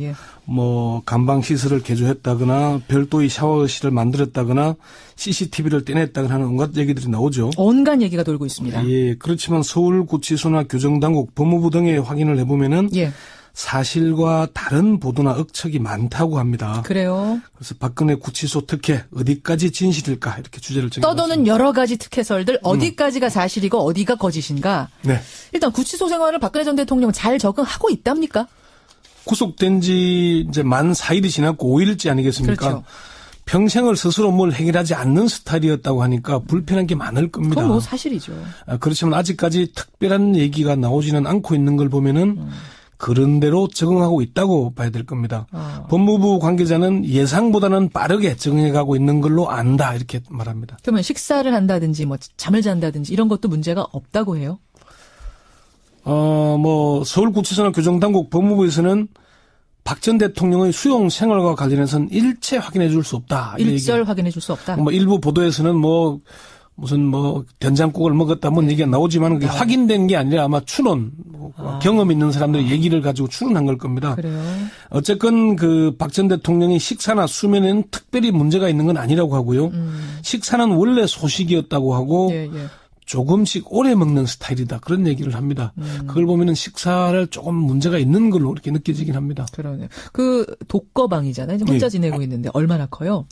예. 뭐 간방 시설을 개조했다거나 별도의 샤워실을 만들었다거나 CCTV를 떼냈다거나 하는 온갖 얘기들이 나오죠. 온갖 얘기가 돌고 있습니다. 예, 그렇지만 서울구치소나 교정당국, 법무부 등에 확인을 해보면은 예. 사실과 다른 보도나 억측이 많다고 합니다. 그래요. 그래서 박근혜 구치소 특혜 어디까지 진실일까 이렇게 주제를 정해봤습니다. 떠도는 여러 가지 특혜설들 어디까지가 사실이고 어디가 거짓인가. 네. 일단 구치소 생활을 박근혜 전 대통령 잘 적응하고 있답니까? 구속된 지 이제 만 4일이 지났고 5일째 아니겠습니까? 그렇죠. 평생을 스스로 뭘 해결하지 않는 스타일이었다고 하니까 불편한 게 많을 겁니다. 그건 뭐 사실이죠. 그렇지만 아직까지 특별한 얘기가 나오지는 않고 있는 걸 보면은 그런 대로 적응하고 있다고 봐야 될 겁니다. 법무부 관계자는 예상보다는 빠르게 적응해가고 있는 걸로 안다 이렇게 말합니다. 그러면 식사를 한다든지 뭐 잠을 잔다든지 이런 것도 문제가 없다고 해요? 뭐 서울구치소나 교정당국 법무부에서는 박 전 대통령의 수용 생활과 관련해서는 일체 확인해 줄 수 없다. 일절 확인해 줄 수 없다. 뭐 일부 보도에서는 뭐 무슨 뭐 된장국을 먹었다 뭐 얘기가 나오지만 그게 확인된 게 아니라 아마 추론, 경험 있는 사람들의 얘기를 가지고 추론한 걸 겁니다. 그래요. 어쨌건 그 박 전 대통령의 식사나 수면에는 특별히 문제가 있는 건 아니라고 하고요. 식사는 원래 소식이었다고 하고 예, 예. 조금씩 오래 먹는 스타일이다. 그런 얘기를 합니다. 그걸 보면은 식사를 조금 문제가 있는 걸로 이렇게 느껴지긴 합니다. 그러네요. 그 독거방이잖아요. 지금 혼자 예. 지내고 있는데 얼마나 커요?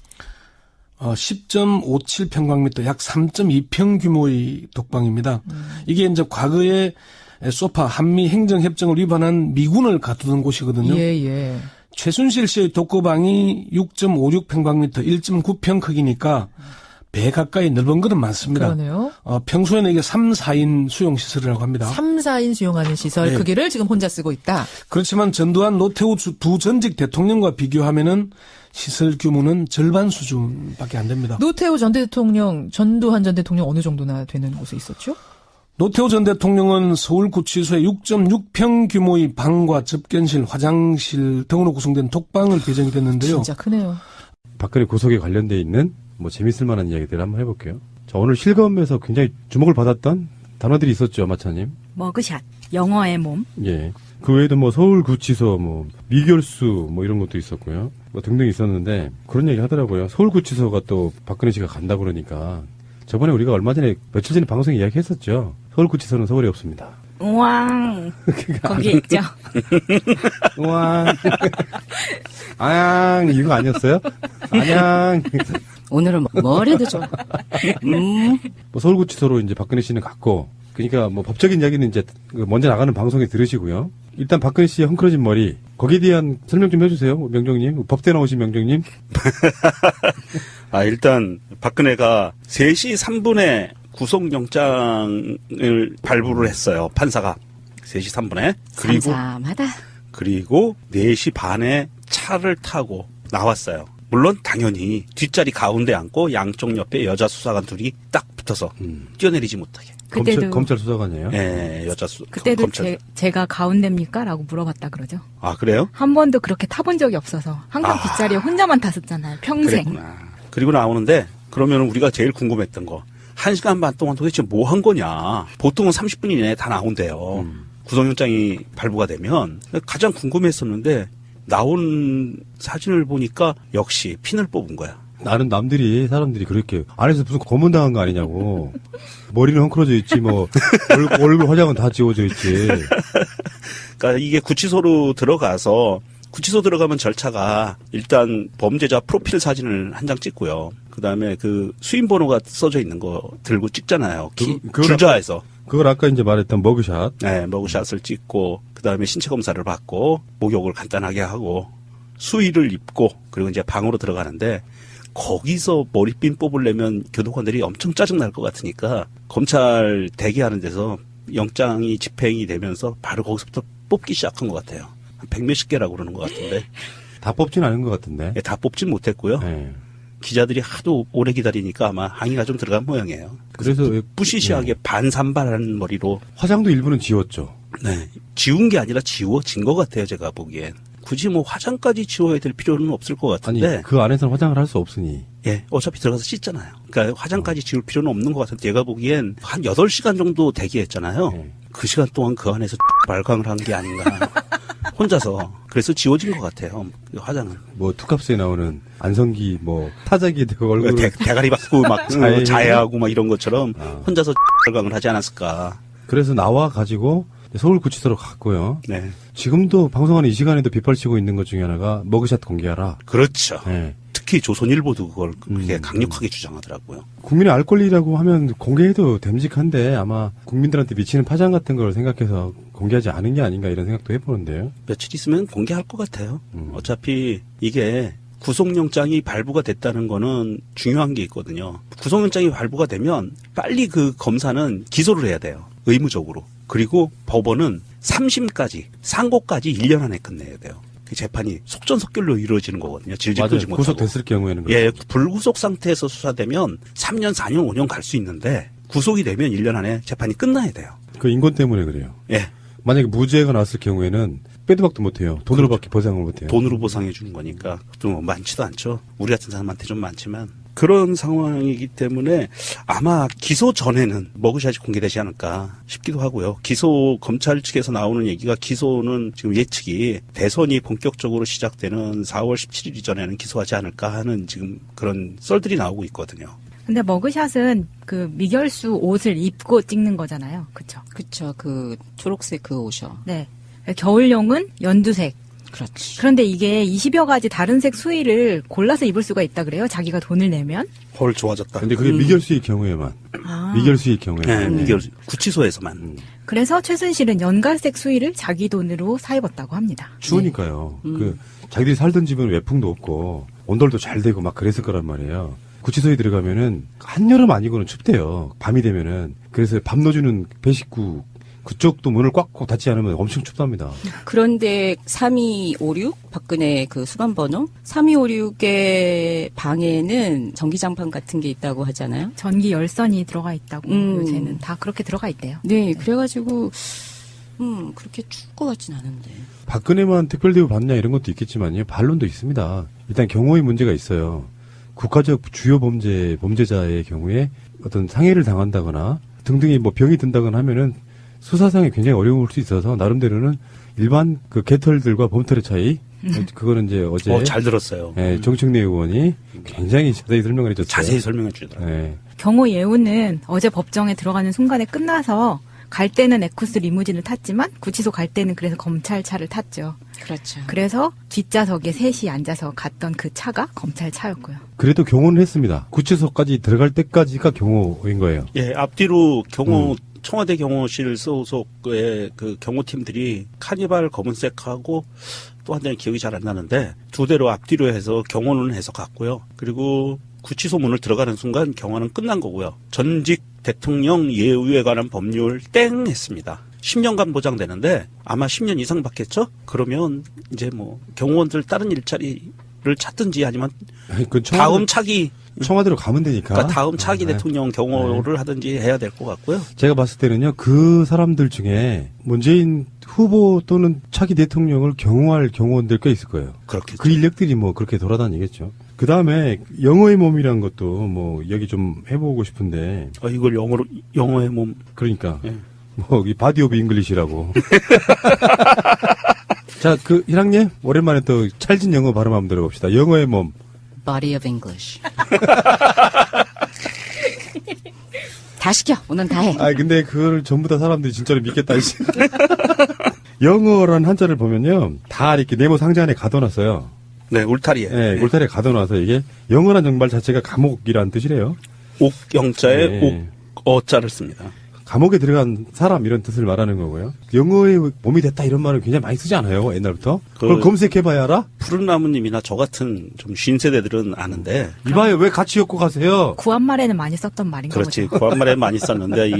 10.57평방미터, 약 3.2평 규모의 독방입니다. 이게 이제 과거에 소파 한미 행정협정을 위반한 미군을 가두던 곳이거든요. 예, 예. 최순실 씨의 독거방이 6.56평방미터, 1.9평 크기니까 배 가까이 넓은 것은 많습니다. 그러네요. 평소에는 이게 3, 4인 수용시설이라고 합니다. 3, 4인 수용하는 시설 네. 크기를 지금 혼자 쓰고 있다. 그렇지만 전두환, 노태우 두 전직 대통령과 비교하면은 시설 규모는 절반 수준밖에 안 됩니다. 노태우 전 대통령, 전두환 전 대통령 어느 정도나 되는 곳에 있었죠? 노태우 전 대통령은 서울구치소에 6.6평 규모의 방과 접견실, 화장실 등으로 구성된 독방을 배정이 됐는데요. 진짜 크네요. 박근혜 구속에 관련돼 있는 뭐 재밌을 만한 이야기들 한번 해볼게요. 자, 오늘 실검에서 굉장히 주목을 받았던 단어들이 있었죠, 마차님. 머그샷, 영어의 몸. 예. 그 외에도 뭐 서울구치소, 뭐 미결수, 뭐 이런 것도 있었고요. 뭐 등등 있었는데 그런 얘기 하더라고요. 서울구치소가 또 박근혜 씨가 간다 그러니까 저번에 우리가 얼마 전에 며칠 전에 방송에 이야기했었죠. 서울구치소는 서울에 없습니다. 우왕. 거기에 있죠. 우왕. 아양 이거 아니었어요? 아양. 오늘은 뭘 해도 좋아. 뭐 서울구치소로 이제 박근혜 씨는 갔고, 그러니까 뭐 법적인 이야기는 이제 먼저 나가는 방송에 들으시고요. 일단 박근혜 씨의 헝클어진 머리, 거기에 대한 설명 좀 해주세요, 명정님. 법대 나오신 명정님. 일단 박근혜가 3시 3분에 구속영장을 발부를 했어요. 판사가 3시 3분에. 삼삼하다. 그리고 4시 반에 차를 타고 나왔어요. 물론 당연히 뒷자리 가운데 앉고 양쪽 옆에 여자 수사관 둘이 딱 붙어서 뛰어내리지 못하게. 그때도 검찰 수사관이에요? 네, 그때도 검찰. 제가 가운데입니까? 라고 물어봤다 그러죠. 아, 그래요? 한 번도 그렇게 타본 적이 없어서 항상 뒷자리에 혼자만 탔었잖아요. 평생. 그랬구나. 그리고 나오는데 그러면 우리가 제일 궁금했던 거 1시간 반 동안 도대체 뭐 한 거냐. 보통은 30분 이내에 다 나온대요. 구속영장이 발부가 되면. 가장 궁금했었는데 나온 사진을 보니까 역시 핀을 뽑은 거야. 나는 사람들이 그렇게 안에서 무슨 고문당한 거 아니냐고. 머리는 헝클어져 있지 뭐 얼굴 화장은 다 지워져 있지. 그러니까 이게 구치소로 들어가서 구치소 들어가면 절차가 일단 범죄자 프로필 사진을 한 장 찍고요. 그다음에 그 수임 번호가 써져 있는 거 들고 찍잖아요. 줄자에서. 그걸 아까 이제 말했던 머그샷. 네, 머그샷을 찍고 그다음에 신체 검사를 받고 목욕을 간단하게 하고 수의를 입고 그리고 이제 방으로 들어가는데 거기서 머리핀 뽑으려면 교도관들이 엄청 짜증날 것 같으니까 검찰 대기하는 데서 영장이 집행이 되면서 바로 거기서부터 뽑기 시작한 것 같아요. 한 100몇십 개라고 그러는 것 같은데. 다 뽑진 않은 것 같은데. 다 뽑진 못했고요. 네. 기자들이 하도 오래 기다리니까 아마 항의가 좀 들어간 모양이에요. 그래서 부시시하게 반산발한 머리로. 화장도 일부는 지웠죠. 네. 지운 게 아니라 지워진 것 같아요, 제가 보기엔. 굳이 뭐 화장까지 지워야 될 필요는 없을 것 같은데. 아니, 그 안에서는 화장을 할 수 없으니. 예, 어차피 들어가서 씻잖아요. 그러니까 화장까지 지울 필요는 없는 것 같은데 제가 보기엔 한 8시간 정도 대기했잖아요. 그 시간 동안 그 안에서 발광을 한 게 아닌가. 혼자서. 그래서 지워진 것 같아요. 그 화장은. 뭐 투캅스에 나오는 안성기 뭐 타자기 되고 얼굴 대가리 받고 막 자해하고 막 이런 것처럼 혼자서 결강을 하지 않았을까. 그래서 나와 가지고 서울구치소로 갔고요. 네. 지금도 방송하는 이 시간에도 빗발치고 있는 것 중에 하나가 머그샷 공개하라. 그렇죠. 네. 특히 조선일보도 그걸 그렇게 강력하게 주장하더라고요. 국민의 알 권리라고 하면 공개해도 됨직한데 아마 국민들한테 미치는 파장 같은 걸 생각해서 공개하지 않은 게 아닌가 이런 생각도 해보는데요. 며칠 있으면 공개할 것 같아요. 어차피 이게 구속영장이 발부가 됐다는 거는 중요한 게 있거든요. 구속영장이 발부가 되면 빨리 그 검사는 기소를 해야 돼요. 의무적으로. 그리고 법원은 3심까지, 상고까지 1년 안에 끝내야 돼요. 그 재판이 속전속결로 이루어지는 거거든요. 질질 끌지 못하고. 구속됐을 경우에는. 예, 불구속 상태에서 수사되면 3년, 4년, 5년 갈 수 있는데 구속이 되면 1년 안에 재판이 끝나야 돼요. 그 인권 때문에 그래요. 예. 만약에 무죄가 나왔을 경우에는 빼도 박도 못해요. 돈으로밖에 보상을 못해요. 돈으로 보상해 주는 거니까 또 많지도 않죠. 우리 같은 사람한테 좀 많지만 그런 상황이기 때문에 아마 기소 전에는 머그샷이 공개되지 않을까 싶기도 하고요. 기소 검찰 측에서 나오는 얘기가 기소는 지금 예측이 대선이 본격적으로 시작되는 4월 17일 이전에는 기소하지 않을까 하는 지금 그런 썰들이 나오고 있거든요. 근데 머그샷은 그 미결수 옷을 입고 찍는 거잖아요. 그쵸? 그쵸. 그 초록색 그 옷이요. 네. 겨울용은 연두색. 그렇지. 그런데 이게 20여 가지 다른 색 수의를 골라서 입을 수가 있다 그래요. 자기가 돈을 내면. 헐, 좋아졌다. 근데 그게 미결수의 경우에만. 미결수의 경우에만. 네, 미결수. 구치소에서만. 그래서 최순실은 연갈색 수의를 자기 돈으로 사 입었다고 합니다. 추우니까요. 그 자기들이 살던 집은 외풍도 없고 온돌도 잘 되고 막 그랬을 거란 말이에요. 구치소에 들어가면은 한여름 아니고는 춥대요. 밤이 되면은. 그래서 밥 넣어주는 배식구 그쪽도 문을 꽉 닫지 않으면 엄청 춥답니다. 그런데 3256 박근혜 그 수감번호 3256의 방에는 전기장판 같은 게 있다고 하잖아요. 전기 열선이 들어가 있다고 요새는 다 그렇게 들어가 있대요. 네, 그래가지고 그렇게 추울 것 같진 않은데. 박근혜만 특별대우 받냐 이런 것도 있겠지만요. 반론도 있습니다. 일단 경호의 문제가 있어요. 국가적 주요 범죄자의 경우에 어떤 상해를 당한다거나 등등이 뭐 병이 든다거나 하면은 수사상에 굉장히 어려울 수 있어서 나름대로는 일반 그 개털들과 범털의 차이 그거는 이제 어제 잘 들었어요. 예, 정청래 의원이 굉장히 자세히 설명을 해줬어요. 자세히 설명해 주더라고요. 예. 경호 예우는 어제 법정에 들어가는 순간에 끝나서 갈 때는 에쿠스 리무진을 탔지만 구치소 갈 때는 그래서 검찰차를 탔죠. 그렇죠. 그래서 뒷좌석에 셋이 앉아서 갔던 그 차가 검찰 차였고요. 그래도 경호는 했습니다. 구치소까지 들어갈 때까지가 경호인 거예요. 예, 앞뒤로 경호 청와대 경호실 소속의 그 경호팀들이 카니발 검은색하고 또 한 대는 기억이 잘 안 나는데 두 대로 앞뒤로 해서 경호는 해서 갔고요. 그리고 구치소 문을 들어가는 순간 경호는 끝난 거고요. 전직 대통령 예우에 관한 법률 땡 했습니다. 10년간 보장되는데 아마 10년 이상 받겠죠? 그러면 이제 뭐 경호원들 다른 일자리를 찾든지 아니면 다음 차기 청와대로 가면 되니까. 그러니까 다음 차기 대통령 경호를 하든지 해야 될 것 같고요. 제가 봤을 때는요, 그 사람들 중에 문재인 후보 또는 차기 대통령을 경호할 경호원들 꽤 있을 거예요. 그렇겠죠. 그 인력들이 뭐 그렇게 돌아다니겠죠. 그 다음에 영어의 몸이란 것도 뭐 얘기 좀 해보고 싶은데. 이걸 영어의 몸. 그러니까. 예. 뭐, 이 바디 오브 잉글리시라고. 자, 그, 희랑님, 오랜만에 또 찰진 영어 발음 한번 들어봅시다. 영어의 몸. Body of English. 다 시켜. 오늘 다 해. 근데 그걸 전부 다 사람들이 진짜로 믿겠다, 이제. 영어란 한자를 보면요, 다 이렇게 네모 상자 안에 가둬놨어요. 네, 울타리에. 네, 울타리에 가둬놔서 이게 영어란 정말 자체가 감옥이란 뜻이래요. 옥영자에 네. 어자를 씁니다. 감옥에 들어간 사람 이런 뜻을 말하는 거고요. 영어의 몸이 됐다 이런 말을 굉장히 많이 쓰지 않아요, 옛날부터? 그걸 검색해봐야 알아? 푸른 나무님이나 저 같은 좀 쉰 세대들은 아는데. 이봐요, 왜 같이 엮고 가세요? 구한말에는 많이 썼던 말인가 그렇지. 보죠. 구한말에 많이 썼는데,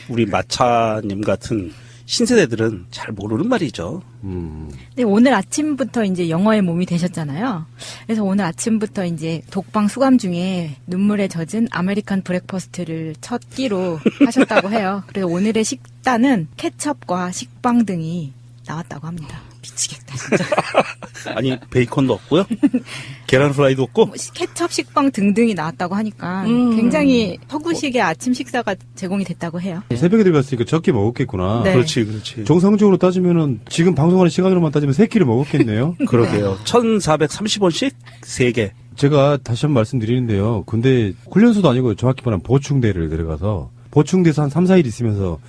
우리 마차님 같은 신세대들은 잘 모르는 말이죠. 근데 오늘 아침부터 이제 영어의 몸이 되셨잖아요. 그래서 오늘 아침부터 이제 독방 수감 중에 눈물에 젖은 아메리칸 브렉퍼스트를 첫 끼로 하셨다고 해요. 그래서 오늘의 식단은 케첩과 식빵 등이 나왔다고 합니다. 미치겠다 진짜. 아니 베이컨도 없고요. 계란 후라이도 없고. 뭐 케첩 식빵 등등이 나왔다고 하니까 굉장히 서구식의 아침 식사가 제공이 됐다고 해요. 새벽에 들어갔으니까 적게 먹었겠구나. 네. 그렇지. 정상적으로 따지면은 지금 방송하는 시간으로만 따지면 3끼를 먹었겠네요. 그러게요. 1,430원씩 3개. 제가 다시 한번 말씀드리는데요. 근데 훈련소도 아니고 정확히 말하면 보충대를 들어가서 보충대에서 한 3, 4일 있으면서